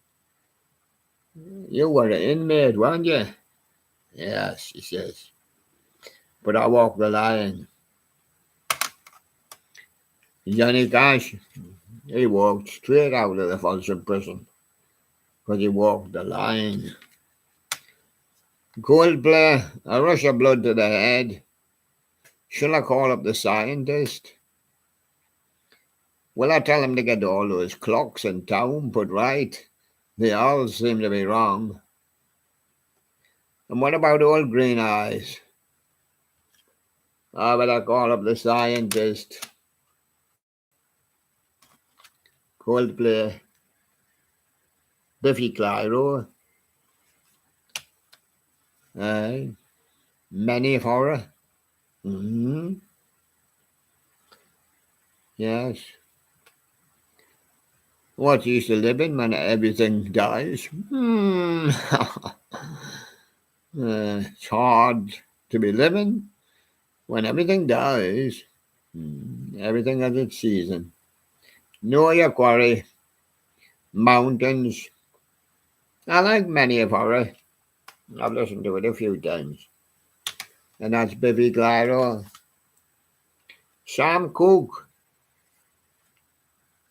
S1: You were an inmate, weren't you? Yes, he says. But I walk the line. Johnny Cash, he walked straight out of the Folsom prison because he walked the line. Coldplay, a rush of blood to the head. Shall I call up the scientist? Will I tell him to get all those clocks in town put right? They all seem to be wrong. And what about old Green Eyes? I better call up the scientist. Coldplay, Biffy Clyro, many horror. Yes. What's use of living when everything dies? It's hard to be living when everything dies. Everything has its season. Know your quarry. Mountains. I like many of horror. I've listened to it a few times. And that's Biffy Clyro. Sam Cooke.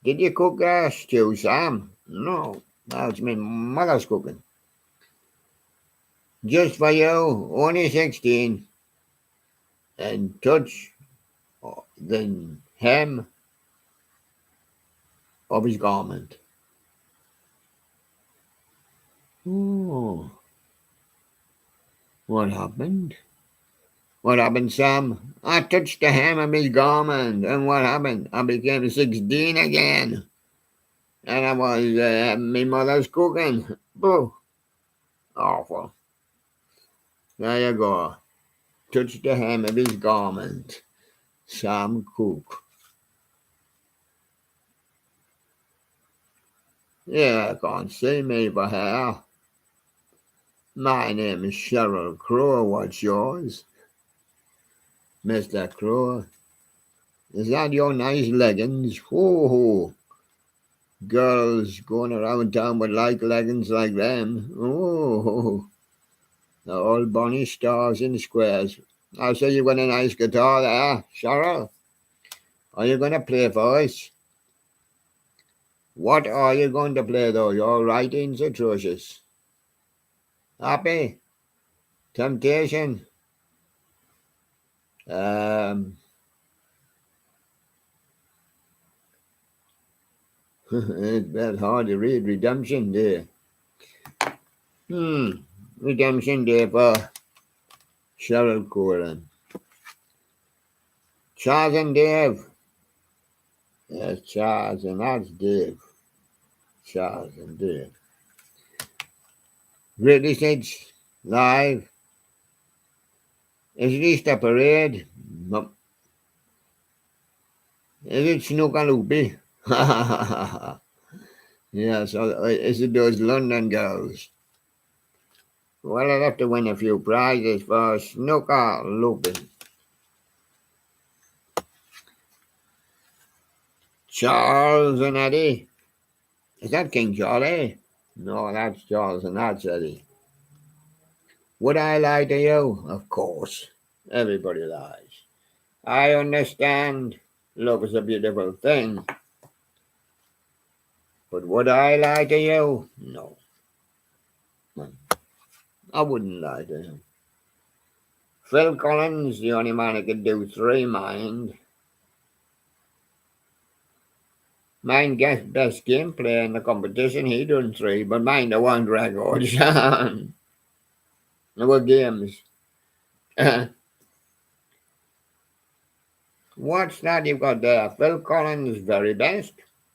S1: Did you cook a stew, Sam? No. That's my mother's cooking. Just for you, only 16. And touch the hem of his garment. Oh, what happened? What happened, Sam? I touched the hem of his garment, and what happened? I became 16 again. And I was my mother's cooking. Boo. Awful. There you go. Touched the hem of his garment. Sam Cooke. Yeah, I can't see me for hair. My name is Cheryl Crow. What's yours? Mr. Crow. Is that your nice leggings? Oh, girls going around town with like leggings like them. Oh, the old bonny stars in squares. I say you got a nice guitar there, Cheryl. Are you going to play for us? What are you going to play though? Your writing's atrocious. Happy? Temptation? It's that hard to read. Redemption Day. Redemption Day for Cheryl Coren. Charles and Dave. Yes, Charles and that's Dave. Charles and Dave. British Hits Live. Is it Easter Parade? Is it Snooker Loopy? Yeah, so is it those London girls? Well, I'd have to win a few prizes for Snooker Loopy. Charles and Eddie. Is that King Charlie? No, that's Charles and that's Eddie. Would I lie to you? Of course. Everybody lies. I understand. Love is a beautiful thing. But would I lie to you? No. I wouldn't lie to him. Phil Collins, the only man who could do 3, mind. Mine gets best gameplay in the competition, he done 3, but mine the one record. There were games. What's that you've got there? Phil Collins, very best.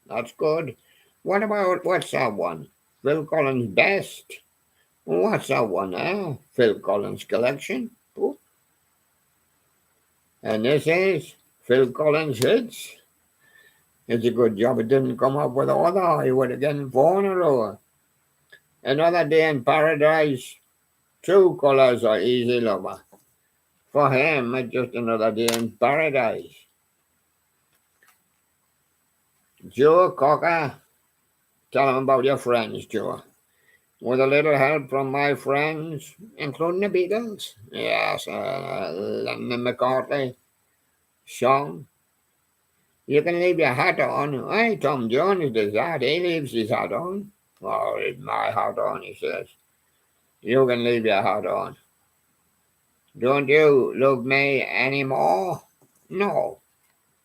S1: That's good. What about, what's that one? Phil Collins best. What's that one there? Phil Collins collection. Ooh. And this is Phil Collins hits. It's a good job it didn't come up with other. He would have gotten 4 in a row. Another Day in Paradise. 2 colors are easy lover. For him, it's just another day in paradise. Joe Cocker. Tell him about your friends, Joe. With a little help from my friends, including the Beatles. Yes, Lennon McCartney. Sean. You can leave your hat on. Hey, Tom Jones does that. He leaves his hat on. Oh, leave my hat on, he says. You can leave your hat on. Don't you love me anymore? No.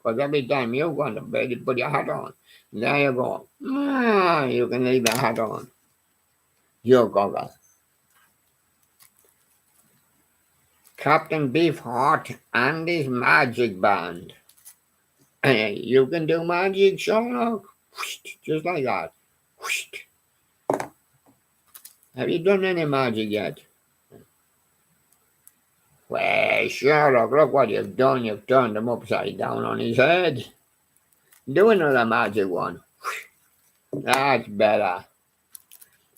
S1: Because every time you go to bed, you put your hat on. There you go. You can leave your hat on. Joe Cocker. Captain Beefheart and his magic band. You can do magic, Sherlock. Just like that. Have you done any magic yet? Well, Sherlock, look what you've done. You've turned him upside down on his head. Do another magic one. That's better.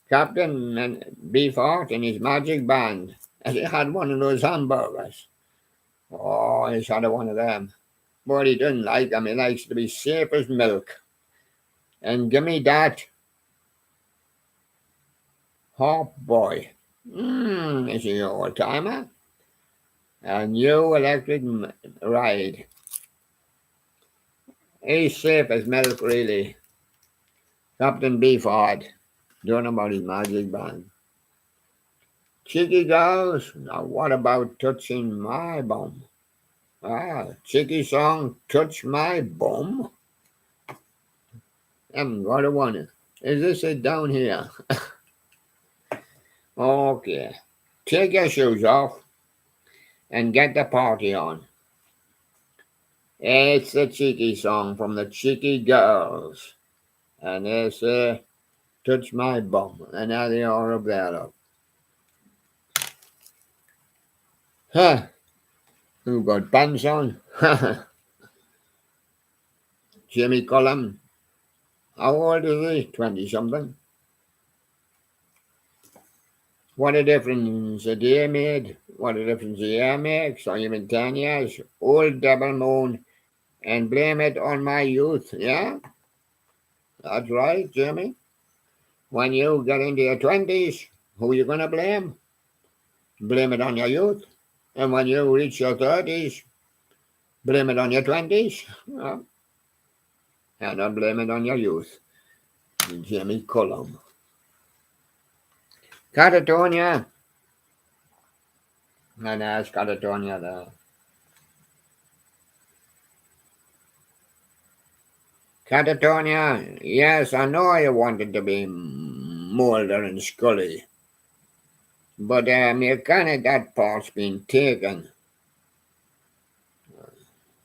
S1: Captain Beefheart and his magic band. Has he had one of those hamburgers? Oh, he's had one of them. But he doesn't like them. He likes to be safe as milk. And give me that hop boy. Is he an old timer? A new electric ride. He's safe as milk, really. Captain Beefheart. Don't know about his magic band. Cheeky girls, now what about touching my bum? Cheeky song, Touch My Bum? Haven't got a one. Is this it down here? Okay. Take your shoes off and get the party on. It's the cheeky song from the Cheeky Girls. And they say, touch my bum. And now they are up there, look. Huh. Who got pants on? Jimmy Cullum. How old is he? 20-something. What a difference a day made. What a difference a year makes. Or even 10 years. Old devil moon. And blame it on my youth. Yeah? That's right, Jimmy. When you get into your 20s, who are you going to blame? Blame it on your youth. And when you reach your 30s, blame it on your 20s. And don't blame it on your youth. Jimmy Cullum. Catatonia. And that's Catatonia there. Catatonia, yes, I know you wanted to be Mulder and Scully. But you kind that part's been taken.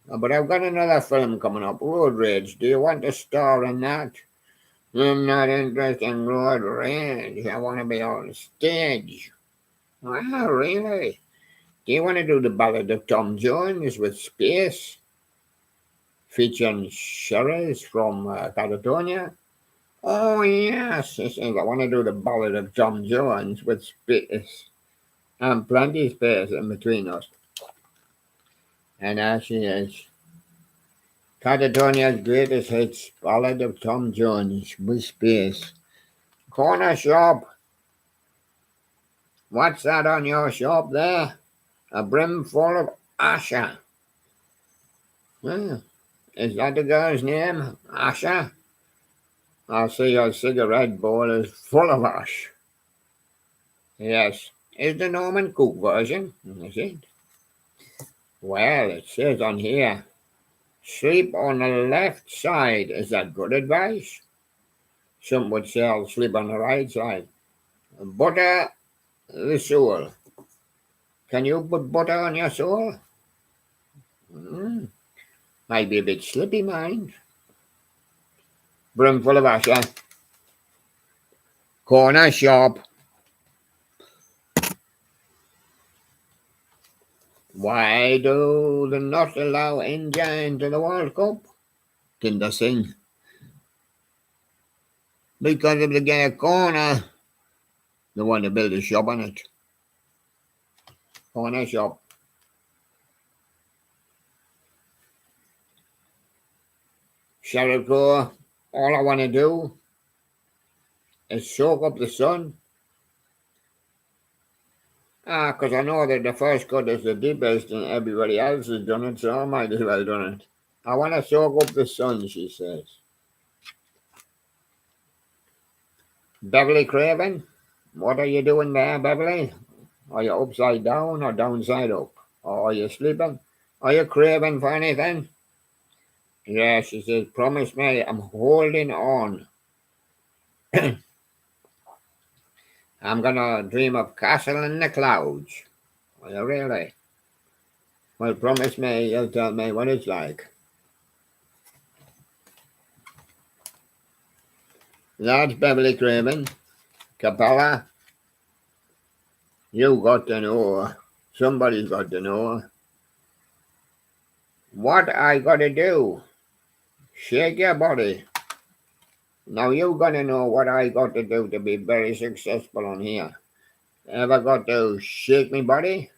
S1: But I've got another film coming up, Road Rage. Do you want to star in that? I'm not interested in Road Rage. I want to be on stage. Wow, really? Do you want to do the Ballad of Tom Jones with Space? Featuring Sherrills from Catatonia? Oh, yes. I want to do the Ballad of Tom Jones with Space. And plenty of space in between us. And as she is. Catatonia's greatest hits, Ballad of Tom Jones with Space. Corner shop. What's that on your shop there? A brim full of Asha. Well, is that the girl's name? Asha? I see your cigarette bowl is full of ash. Yes. Is the Norman Cook version? Is it? Well, it says on here, sleep on the left side. Is that good advice? Some would say I'll sleep on the right side. Butter the soul. Can you put butter on your soul? Might be a bit slippy, mind. Brim full of ash, eh? Corner shop. Why do they not allow India into the World Cup? Didn't they sing? Because if they get a corner, they want to build a shop on it. Corner shop. Sheryl Crow, all I want to do is soak up the sun. Because I know that the first cut is the deepest and everybody else has done it, so I might as well do it. I want to soak up the sun, she says. Beverly Craven, what are you doing there, Beverly? Are you upside down or downside up? Or are you sleeping? Are you craving for anything? Yeah, she says, promise me, I'm holding on. I'm gonna dream of castle in the clouds. Are you really? Well, promise me you'll tell me what it's like. That's Beverly Craven. Capella, you got to know. Somebody's got to know. What I gotta do? Shake your body. Now you're gonna know what I got to do to be very successful on here. Ever got to shake me body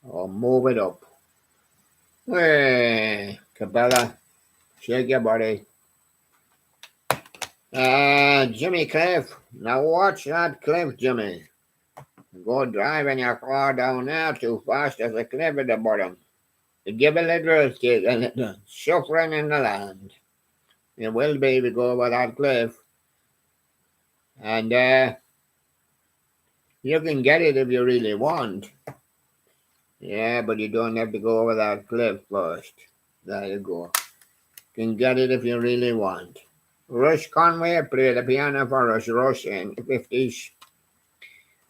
S1: or move it up? Hey, Cabela, shake your body. Jimmy Cliff. Now watch that cliff, Jimmy. Go driving your car down there too fast. There's a cliff at the bottom. You give a little kick and little suffering in the land. You will be if you go over that cliff. And you can get it if you really want. Yeah, but you don't have to go over that cliff first. There you go. You can get it if you really want. Rush Conway played the piano for us, Rush, in the 50s.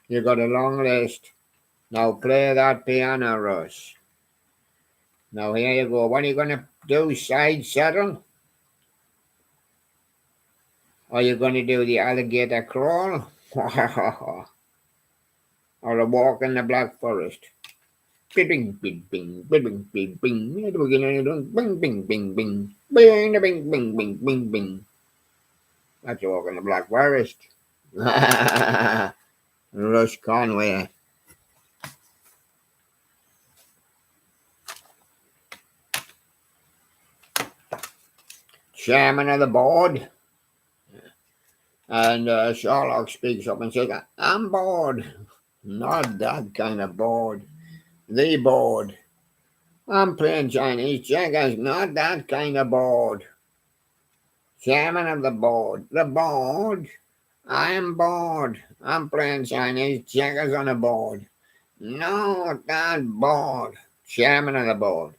S1: You got a long list. Now play that piano, Rush. Now here you go. What are you going to do? Side saddle? Are you going to do the alligator crawl? Or a walk in the Black Forest? Bing, bing, bing, bing, bing, bing, bing, bing, bing, bing, bing, bing, bing, bing, bing, bing, bing, bing. That's a walk in the Black Forest. Rush Conway. Chairman of the board. And Sherlock speaks up and says, I'm bored. Not that kind of bored. The board. I'm playing Chinese checkers, not that kind of board. Chairman of the board. The board? I am bored. I'm playing Chinese checkers on a board. No, that board. Chairman of the board.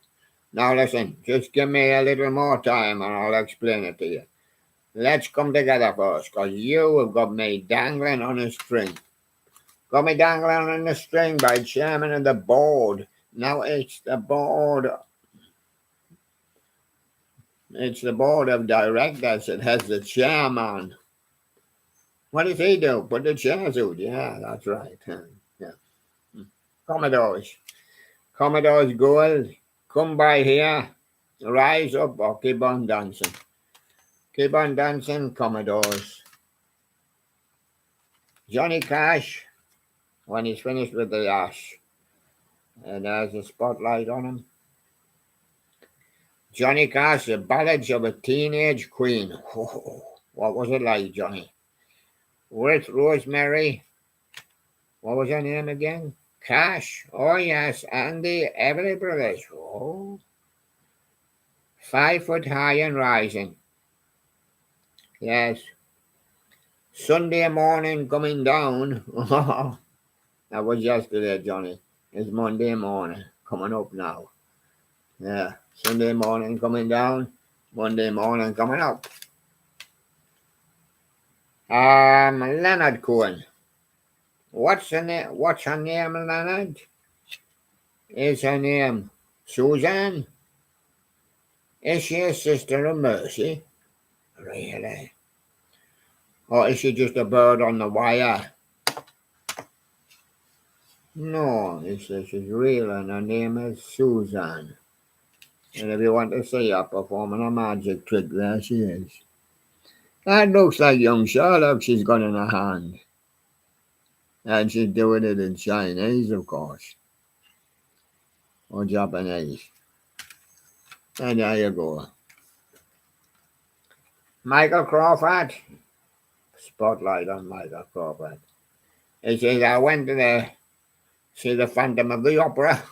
S1: Now listen, just give me a little more time and I'll explain it to you. Let's come together first, because you have got me dangling on a string. Got me dangling on a string by chairman of the board. Now it's the board. It's the board of directors that has the chairman. What does he do? Put the chairs out. Yeah, that's right. Yeah. Commodores. Commodores Gold. Come by here. Rise up or keep on dancing. Keep on dancing, Commodores. Johnny Cash, when he's finished with the ash, and there's a spotlight on him. Johnny Cash, The Ballads of a Teenage Queen. Oh, what was it like, Johnny? With Rosemary. What was her name again? Cash. Oh, yes, and the Everly Brothers. Oh. 5 foot high and rising. Yes. Sunday morning coming down. That was yesterday, Johnny. It's Monday morning coming up now. Yeah. Sunday morning coming down. Monday morning coming up. Leonard Cohen. What's her name? What's her name, Leonard? Is her name Susan? Is she a sister of Mercy? Really? Or is she just a bird on the wire? No, she's real and her name is Susan. And if you want to see her performing a magic trick, there she is. That looks like young Sherlock she's got in her hand. And she's doing it in Chinese, of course. Or Japanese. And there you go. Michael Crawford. Spotlight on Michael Crawford. He says, I went to see the Phantom of the Opera.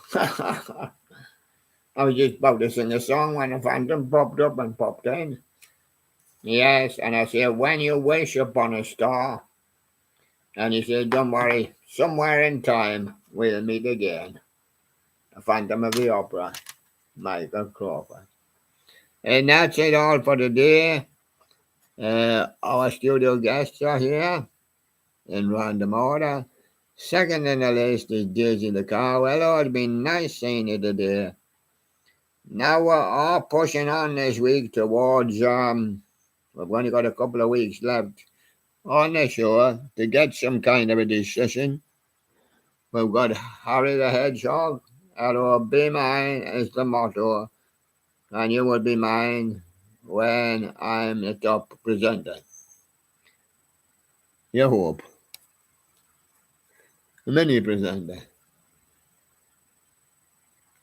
S1: I was just about to sing a song when the Phantom popped up and popped in. Yes, and I said, when you wish upon a star. And he said, don't worry, somewhere in time we'll meet again. The Phantom of the Opera, Michael Crawford. And that's it all for today. Our studio guests are here in random order. Second in the list is Daisy the Cow. Hello, it's been nice seeing you today. Now we're all pushing on this week towards, we've only got a couple of weeks left on the show to get some kind of a decision. We've got Harry the Hedgehog. Hello, be mine is the motto, and you will be mine when I'm the top presenter. You hope. The mini presenter.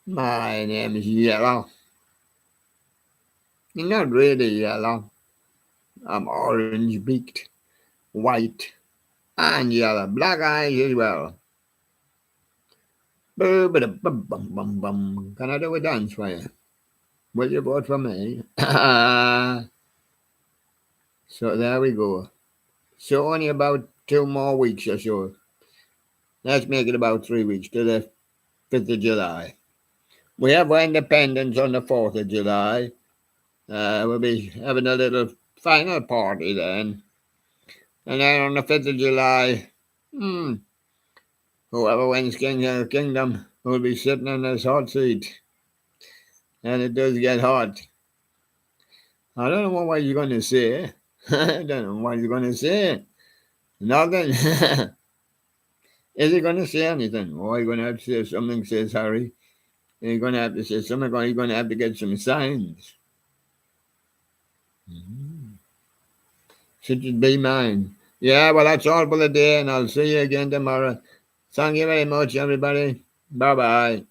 S1: My name is Yellow. You're not really yellow. I'm orange beaked, white, and yellow. Black eyes as well. Bum. Can I do a dance for you? Will you vote for me? So there we go. So only about 2 more weeks or so. Let's make it about 3 weeks to the 5th of July. We have our independence on the 4th of July. We'll be having a little final party then. And then on the 5th of July, whoever wins King of the Kingdom will be sitting in this hot seat. And it does get hot. I don't know what you're going to say. I don't know what you're going to say. Nothing. Is he going to say anything? Or are you going to have to say something, says Harry? You're going to have to say something, or you're going to have to get some signs. Should it be mine? Yeah, well, that's all for the day, and I'll see you again tomorrow. Thank you very much, everybody. Bye-bye.